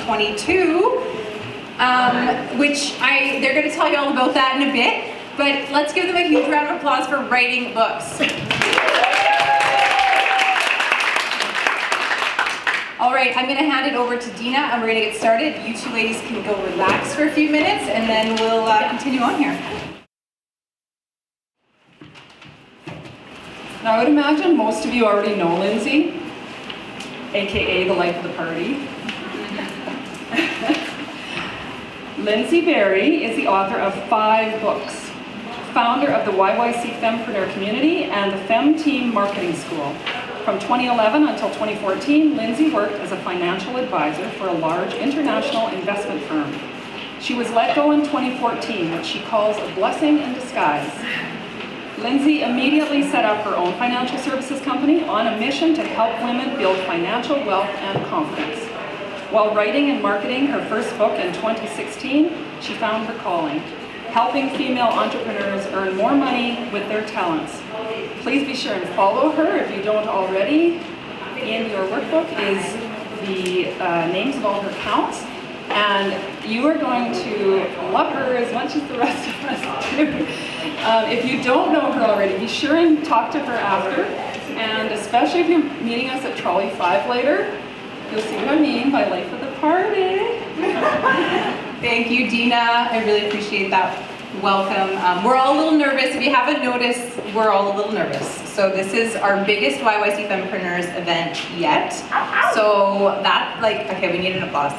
2022, which they're going to tell you all about that in a bit, but let's give them a huge round of applause for writing books. All right, I'm going to hand it over to Dina, and we're going to get started. You two ladies can go relax for a few minutes, and then we'll continue on here. Now, I would imagine most of you already know Lindsay, aka the life of the party. Lindsay Berry is the author of 5 books, founder of the YYC Fempreneur community and the Fem Team Marketing School. From 2011 until 2014, Lindsay worked as a financial advisor for a large international investment firm. She was let go in 2014, which she calls a blessing in disguise. Lindsay immediately set up her own financial services company on a mission to help women build financial wealth and confidence. While writing and marketing her first book in 2016, she found her calling, helping female entrepreneurs earn more money with their talents. Please be sure and follow her if you don't already. In your workbook is the names of all her accounts, and you are going to love her as much as the rest of us do. If you don't know her already, be sure and talk to her after, and especially if you're meeting us at Trolley 5 later, you'll see what I mean by life of the party. Thank you, Dina. I really appreciate that. Welcome. We're all a little nervous. If you haven't noticed, we're all a little nervous. So this is our biggest YYC Fempreneurs event yet. So that, okay, we need an applause.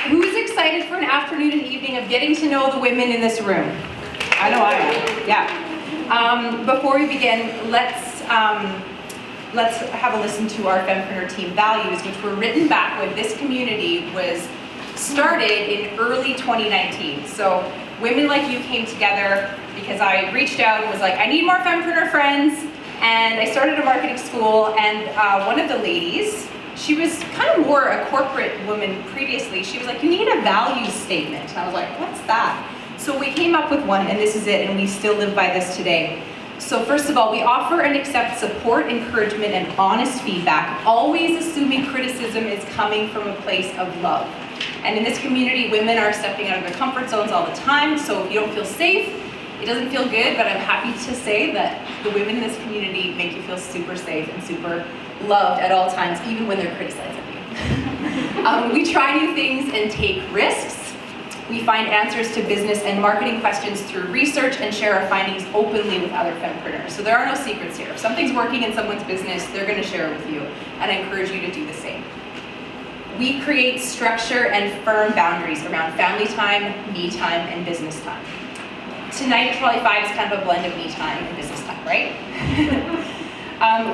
Who's excited for an afternoon and evening of getting to know the women in this room? I know I am, yeah. Before we begin, let's have a listen to our Fempreneur team values, which were written back when this community was started in early 2019. So women like you came together because I reached out and was like, I need more Fempreneur friends, and I started a marketing school, and one of the ladies, she was kind of more a corporate woman previously, she was like, you need a values statement. And I was like, what's that? So we came up with one, and this is it, and we still live by this today. So first of all, we offer and accept support, encouragement, and honest feedback, always assuming criticism is coming from a place of love. And in this community, women are stepping out of their comfort zones all the time, so if you don't feel safe, it doesn't feel good, but I'm happy to say that the women in this community make you feel super safe and super loved at all times, even when they're criticizing you. We try new things and take risks. We find answers to business and marketing questions through research and share our findings openly with other fempreneurs. So there are no secrets here. If something's working in someone's business, they're going to share it with you, and I encourage you to do the same. We create structure and firm boundaries around family time, me time, and business time. Tonight, Trolley 5 is kind of a blend of me time and business time, right?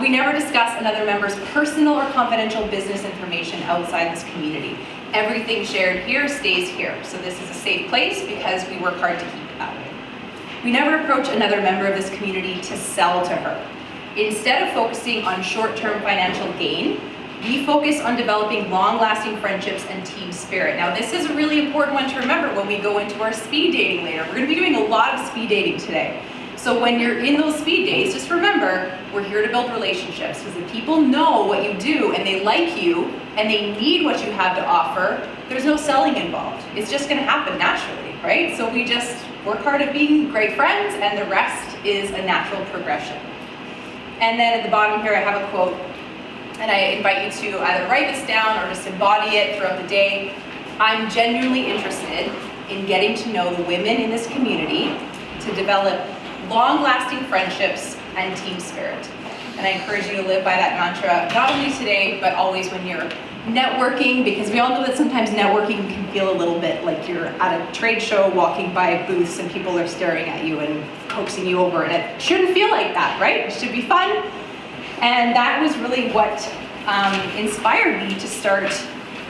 We never discuss another member's personal or confidential business information outside this community. Everything shared here stays here. So this is a safe place because we work hard to keep it that way. We never approach another member of this community to sell to her. Instead of focusing on short-term financial gain, we focus on developing long-lasting friendships and team spirit. Now, this is a really important one to remember when we go into our speed dating later. We're going to be doing a lot of speed dating today. So when you're in those speed dates, just remember, we're here to build relationships, because if people know what you do and they like you and they need what you have to offer, there's no selling involved. It's just going to happen naturally, right? So we just work hard at being great friends, and the rest is a natural progression. And then at the bottom here, I have a quote. And I invite you to either write this down or just embody it throughout the day. I'm genuinely interested in getting to know the women in this community to develop long-lasting friendships and team spirit. And I encourage you to live by that mantra, not only today, but always when you're networking, because we all know that sometimes networking can feel a little bit like you're at a trade show walking by booths and people are staring at you and coaxing you over, and it shouldn't feel like that, right? It should be fun. And that was really what inspired me to start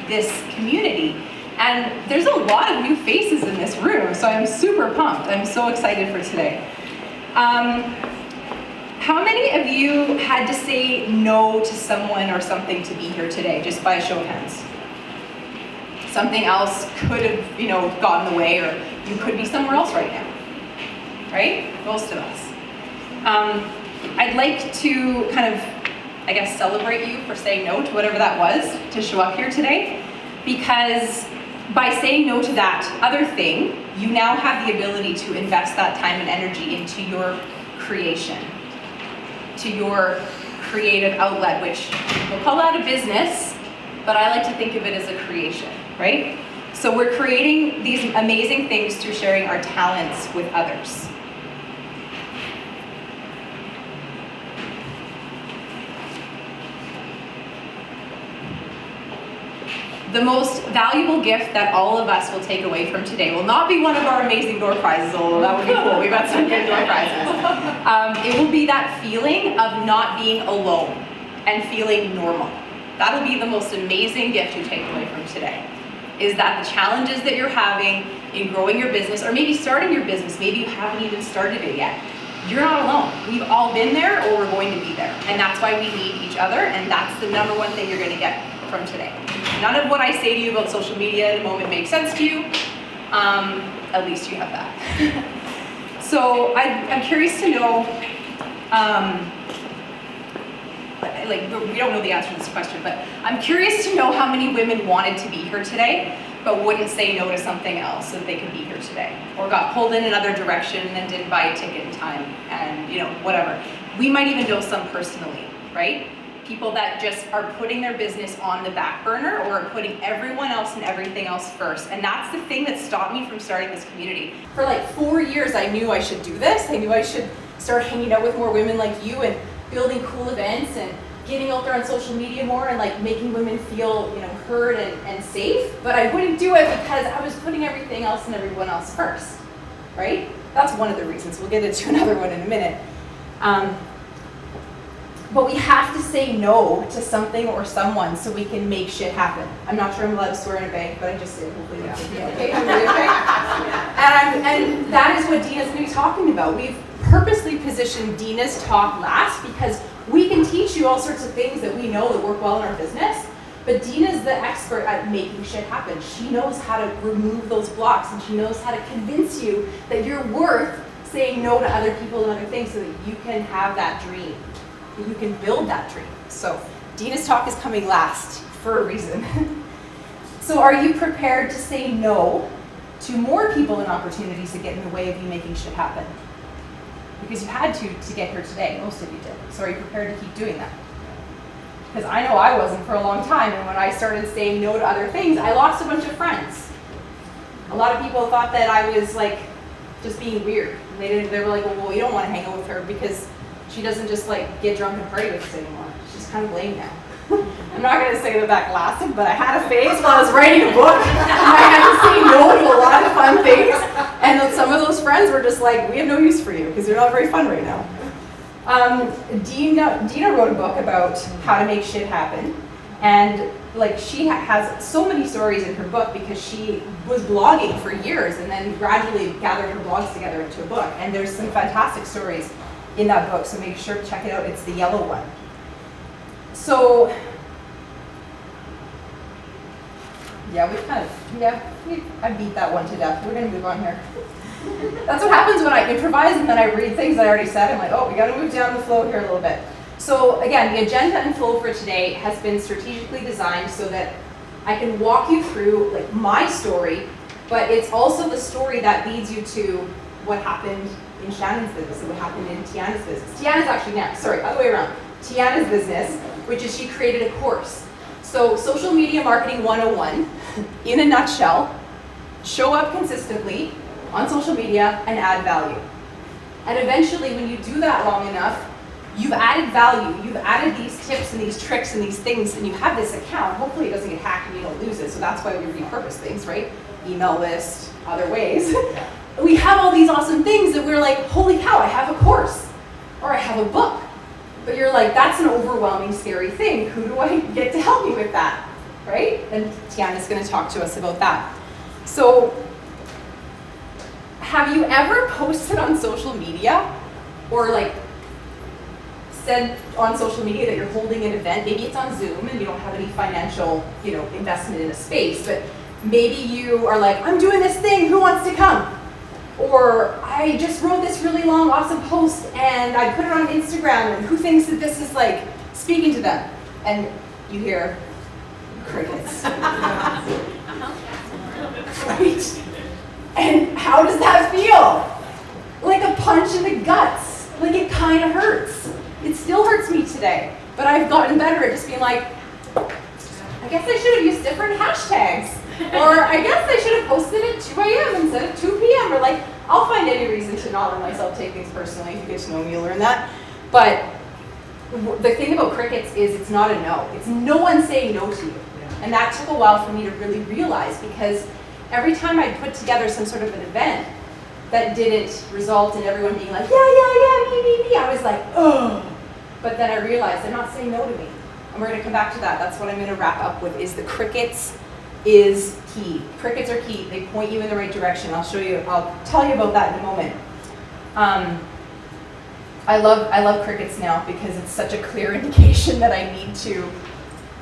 this community. And there's a lot of new faces in this room, so I'm super pumped. I'm so excited for today. How many of you had to say no to someone or something to be here today, just by a show of hands? Something else could have, gotten in the way, or you could be somewhere else right now, right? Most of us. I'd like to kind of I guess, celebrate you for saying no to whatever that was to show up here today, because by saying no to that other thing, you now have the ability to invest that time and energy into your creation, to your creative outlet, which we'll call that a business, but I like to think of it as a creation, right? So we're creating these amazing things through sharing our talents with others. The most valuable gift that all of us will take away from today will not be one of our amazing door prizes, although that would be cool. We've got some good door prizes. It will be that feeling of not being alone and feeling normal. That'll be the most amazing gift you take away from today, is that the challenges that you're having in growing your business, or maybe starting your business, maybe you haven't even started it yet. You're not alone. We've all been there, or we're going to be there. And that's why we need each other, and that's the number one thing you're going to get from today. None of what I say to you about social media in a moment makes sense to you. At least you have that. So I'm curious to know, we don't know the answer to this question, but I'm curious to know how many women wanted to be here today, but wouldn't say no to something else so that they could be here today, or got pulled in another direction and didn't buy a ticket in time, and whatever. We might even know some personally, right? People that just are putting their business on the back burner, or are putting everyone else and everything else first. And that's the thing that stopped me from starting this community. For like 4 years, I knew I should do this. I knew I should start hanging out with more women like you and building cool events and getting out there on social media more and like making women feel, heard and safe. But I wouldn't do it because I was putting everything else and everyone else first, right? That's one of the reasons. We'll get into another one in a minute. But we have to say no to something or someone so we can make shit happen. I'm not sure I'm allowed to swear in a bank, but I just did. Hopefully that's okay. I'm really okay. And that is what Dina's going to be talking about. We've purposely positioned Dina's talk last because we can teach you all sorts of things that we know that work well in our business, but Dina's the expert at making shit happen. She knows how to remove those blocks, and she knows how to convince you that you're worth saying no to other people and other things so that you can have that dream. You can build that dream. So Dina's talk is coming last for a reason. So are you prepared to say no to more people and opportunities that get in the way of you making shit happen? Because you had to get here today. Most of you did. So are you prepared to keep doing that? Because I know I wasn't for a long time, and when I started saying no to other things, I lost a bunch of friends. A lot of people thought that I was like just being weird. They were like, well, you don't want to hang out with her because she doesn't just like get drunk and party with us anymore. She's kind of lame now. I'm not going to say that lasted, but I had a phase while I was writing a book, and I had to say no to a lot of fun things. And then some of those friends were just like, we have no use for you because you're not very fun right now. Dina wrote a book about how to make shit happen. And like she has so many stories in her book because she was blogging for years and then gradually gathered her blogs together into a book. And there's some fantastic stories in that book, so make sure to check it out. It's the yellow one. So, yeah, I beat that one to death. We're gonna move on here. That's what happens when I improvise and then I read things I already said. I'm like, oh, we gotta move down the flow here a little bit. So again, the agenda and flow for today has been strategically designed so that I can walk you through like my story, but it's also the story that leads you to what happened in Shannon's business and what happened in Tiana's business. Tiana's actually next, sorry, other way around. Tiana's business, which is she created a course. So Social Media Marketing 101, in a nutshell, show up consistently on social media and add value. And eventually when you do that long enough, you've added value, you've added these tips and these tricks and these things, and you have this account. Hopefully it doesn't get hacked and you don't lose it, so that's why we repurpose things, right? Email list, other ways. We have all these awesome things that we're like, holy cow, I have a course, or I have a book. But you're like, that's an overwhelming, scary thing. Who do I get to help me with that, right? And Tiana's gonna talk to us about that. So, have you ever posted on social media, or like said on social media that you're holding an event? Maybe it's on Zoom and you don't have any financial, investment in a space, but maybe you are like, I'm doing this thing, who wants to come? Or I just wrote this really long, awesome post and I put it on Instagram, and who thinks that this is like speaking to them, and you hear crickets. Right? And how does that feel? Like a punch in the guts. Like it kind of hurts. It still hurts me today, but I've gotten better at just being like, I guess I should have used different hashtags. Or I guess I should have posted at 2 a.m. instead of 2 p.m. Or like, I'll find any reason to not let myself take things personally. If you get to know me, you'll learn that. But the thing about crickets is it's not a no. It's no one saying no to you. And that took a while for me to really realize, because every time I put together some sort of an event that didn't result in everyone being like, yeah, me, I was like, oh. But then I realized they're not saying no to me. And we're gonna come back to that. That's what I'm gonna wrap up with, is the crickets is key. Crickets are key. They point you in the right direction. I'll tell you about that in a moment. I love crickets now because it's such a clear indication that I need to.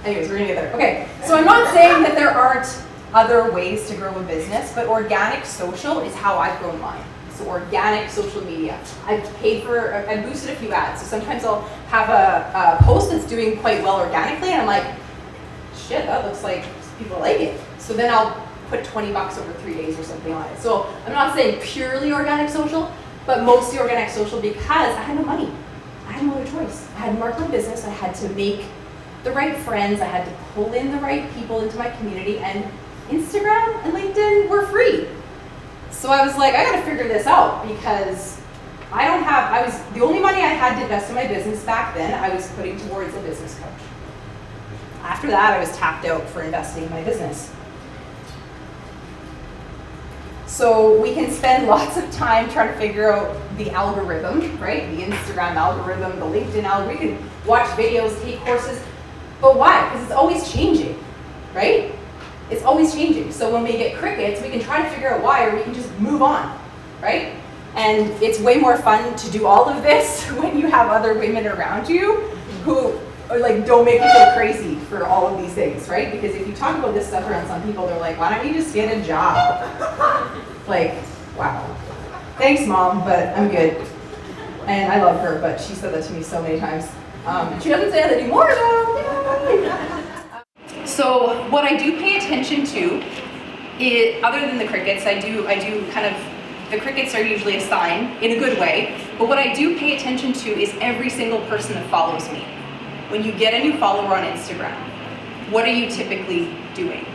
Anyways, we're gonna get there. Okay, so I'm not saying that there aren't other ways to grow a business, but organic social is how I've grown mine. So organic social media. I boosted a few ads. So sometimes I'll have a post that's doing quite well organically, and I'm like, shit, that looks like people like it. So then I'll put $20 over 3 days or something on it. So I'm not saying purely organic social, but mostly organic social because I had no money. I had no other choice. I had to market my business. I had to make the right friends. I had to pull in the right people into my community, and Instagram and LinkedIn were free. So I was like, I gotta figure this out, because the only money I had to invest in my business back then, I was putting towards a business coach. After that, I was tapped out for investing in my business. So we can spend lots of time trying to figure out the algorithm, right? The Instagram algorithm, the LinkedIn algorithm. We can watch videos, take courses, but why? Because it's always changing, right? It's always changing. So when we get crickets, we can try to figure out why, or we can just move on, right? And it's way more fun to do all of this when you have other women around you who like don't make you feel crazy for all of these things, right? Because if you talk about this stuff around some people, they're like, why don't you just get a job? Like, wow. Thanks, Mom, but I'm good. And I love her, but she said that to me so many times. She doesn't say that anymore, though. Yay! So what I do pay attention to is, other than the crickets, I do kind of, the crickets are usually a sign in a good way, but what I do pay attention to is every single person that follows me. When you get a new follower on Instagram, what are you typically doing?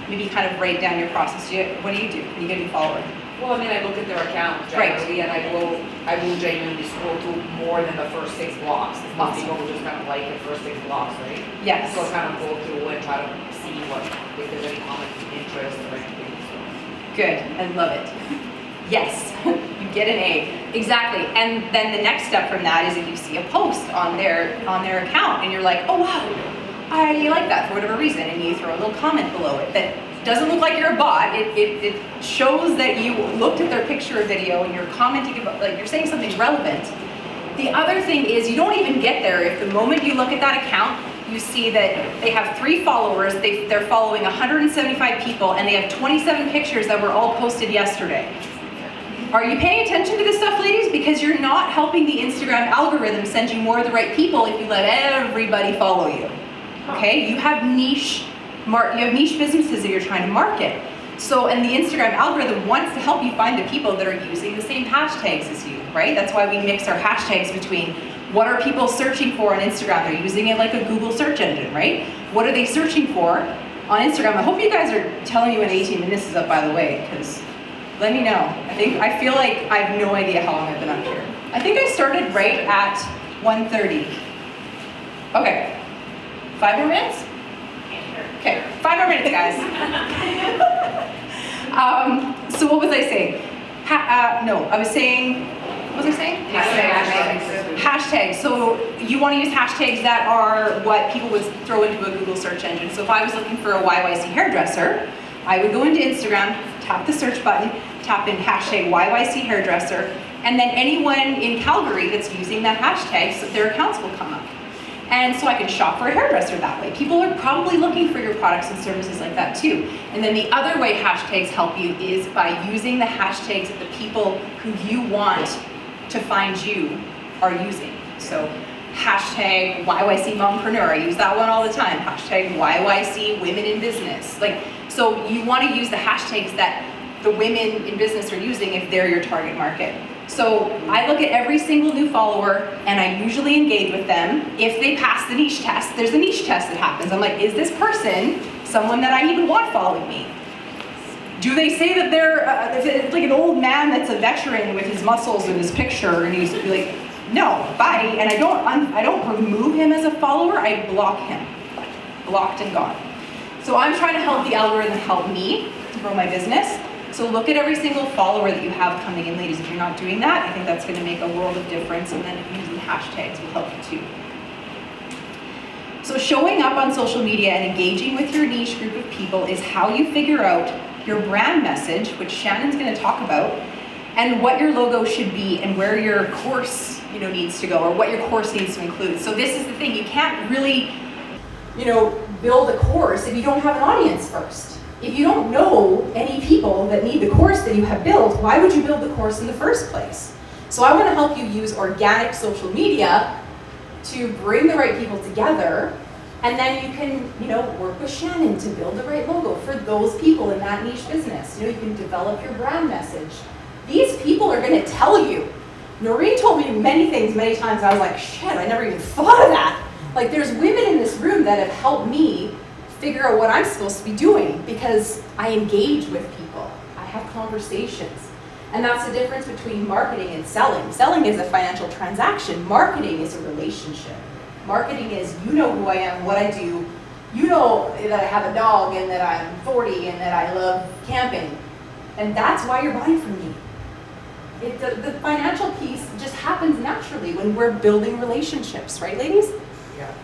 Maybe kind of write down your process. What do you do when you get a new follower? Well, I mean, I look at their account generally, and I will genuinely scroll through more than the first 6 blocks. Most people will just kind of like the first 6 blocks, right? Yes. So I kind of go through and try to see if there's any common interest or anything. So. Good, I love it. Yes, you get an A. Exactly, and then the next step from that is if you see a post on their account and you're like, oh wow, I like that for whatever reason, and you throw a little comment below it that doesn't look like you're a bot. It shows that you looked at their picture or video and you're commenting about, like, you're saying something relevant. The other thing is you don't even get there if the moment you look at that account, you see that they have 3 followers, they're following 175 people, and they have 27 pictures that were all posted yesterday. Are you paying attention to this stuff, ladies? Because you're not helping the Instagram algorithm send you more of the right people if you let everybody follow you. Okay, you have niche businesses that you're trying to market. So, and the Instagram algorithm wants to help you find the people that are using the same hashtags as you, right? That's why we mix our hashtags between what are people searching for on Instagram. They're using it like a Google search engine, right? What are they searching for on Instagram? I hope you guys are telling you when 18 minutes is up, by the way, because let me know. I feel like I have no idea how long I've been up here. I think I started right at 1:30. Okay, 5 more minutes? Okay, 5 more minutes, guys. So what was I saying? What was I saying? Hashtags. So you want to use hashtags that are what people would throw into a Google search engine. So if I was looking for a YYC hairdresser, I would go into Instagram, tap the search button, tap in hashtag YYC hairdresser, and then anyone in Calgary that's using that hashtag, so their accounts will come up. And so I can shop for a hairdresser that way. People are probably looking for your products and services like that too. And then the other way hashtags help you is by using the hashtags that the people who you want to find you are using. So hashtag YYC Mompreneur. I use that one all the time. Hashtag YYC Women in Business. Like, so you want to use the hashtags that the women in business are using if they're your target market. So I look at every single new follower and I usually engage with them. If they pass the niche test, there's a niche test that happens. I'm like, is this person someone that I even want following me? Do they say that they're like an old man that's a veteran with his muscles in his picture, and he's like, no, bye. And I don't remove him as a follower. I block him, blocked and gone. So I'm trying to help the algorithm help me grow my business. So look at every single follower that you have coming in, ladies. If you're not doing that, I think that's going to make a world of difference. And then using hashtags will help you too. So showing up on social media and engaging with your niche group of people is how you figure out your brand message, which Shannon's going to talk about, and what your logo should be and where your course, needs to go, or what your course needs to include. So this is the thing, you can't really, build a course if you don't have an audience first. If you don't know any people that need the course that you have built, why would you build the course in the first place? So I want to help you use organic social media to bring the right people together, and then you can, work with Shannon to build the right logo for those people in that niche business. You can develop your brand message. These people are going to tell you. Noreen told me many things, many times. I was like, shit, I never even thought of that. Like, there's women in this room that have helped me figure out what I'm supposed to be doing because I engage with people. I have conversations. And that's the difference between marketing and selling. Selling is a financial transaction. Marketing is a relationship. Marketing is, you know who I am, what I do. You know that I have a dog and that I'm 40 and that I love camping. And that's why you're buying from me. The financial piece just happens naturally when we're building relationships, right, ladies? Yeah.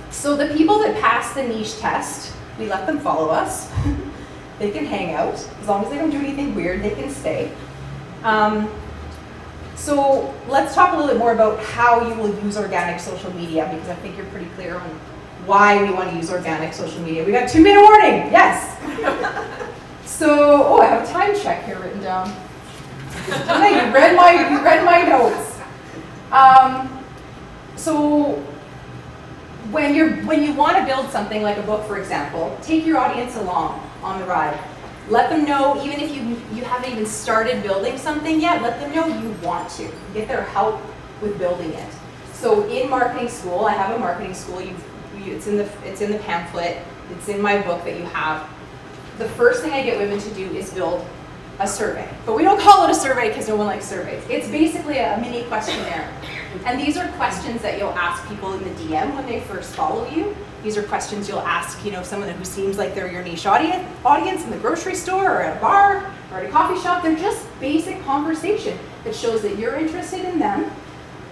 So the people that pass the niche test, we let them follow us. They can hang out. As long as they don't do anything weird, they can stay. So let's talk a little bit more about how you will use organic social media, because I think you're pretty clear on why we want to use organic social media. We got 2-minute warning, yes. So, I have a time check here written down. You read my notes. So when you want to build something like a book, for example, take your audience along on the ride. Let them know, even if you haven't even started building something yet, let them know you want to. Get their help with building it. So in marketing school, I have a marketing school. It's in the pamphlet. It's in my book that you have. The first thing I get women to do is build a survey. But we don't call it a survey because no one likes surveys. It's basically a mini questionnaire. And these are questions that you'll ask people in the DM when they first follow you. These are questions you'll ask, someone who seems like they're your niche audience in the grocery store or at a bar or at a coffee shop. They're just basic conversation that shows that you're interested in them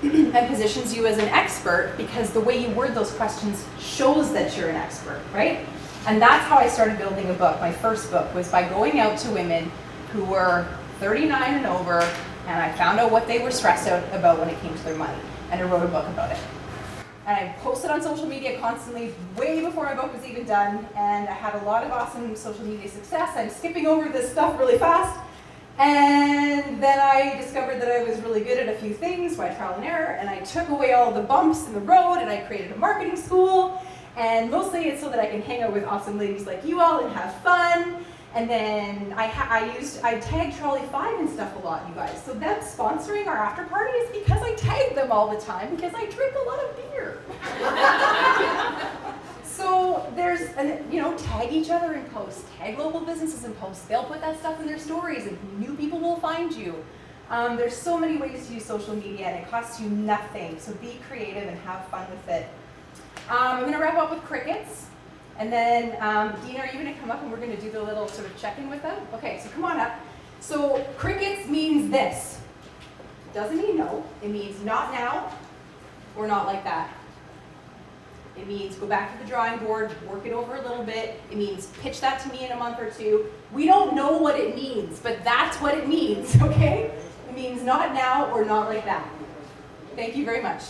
and positions you as an expert, because the way you word those questions shows that you're an expert, right? And that's how I started building a book. My first book was by going out to women who were 39 and over, and I found out what they were stressed out about when it came to their money, and I wrote a book about it. And I posted on social media constantly, way before my book was even done, and I had a lot of awesome social media success. I'm skipping over this stuff really fast. And then I discovered that I was really good at a few things by trial and error, and I took away all the bumps in the road, and I created a marketing school. And mostly it's so that I can hang out with awesome ladies like you all and have fun. And then I tagged Trolley 5 and stuff a lot, you guys. So them sponsoring our after party is because I tag them all the time, because I drink a lot of beer. So there's, tag each other in posts, tag local businesses in posts. They'll put that stuff in their stories and new people will find you. There's so many ways to use social media and it costs you nothing. So be creative and have fun with it. I'm going to wrap up with crickets. And then, Dina, are you going to come up and we're going to do the little sort of check-in with them? Okay, so come on up. So crickets means this. It doesn't mean no. It means not now or not like that. It means go back to the drawing board, work it over a little bit. It means pitch that to me in a month or two. We don't know what it means, but that's what it means, okay? It means not now or not like that. Thank you very much.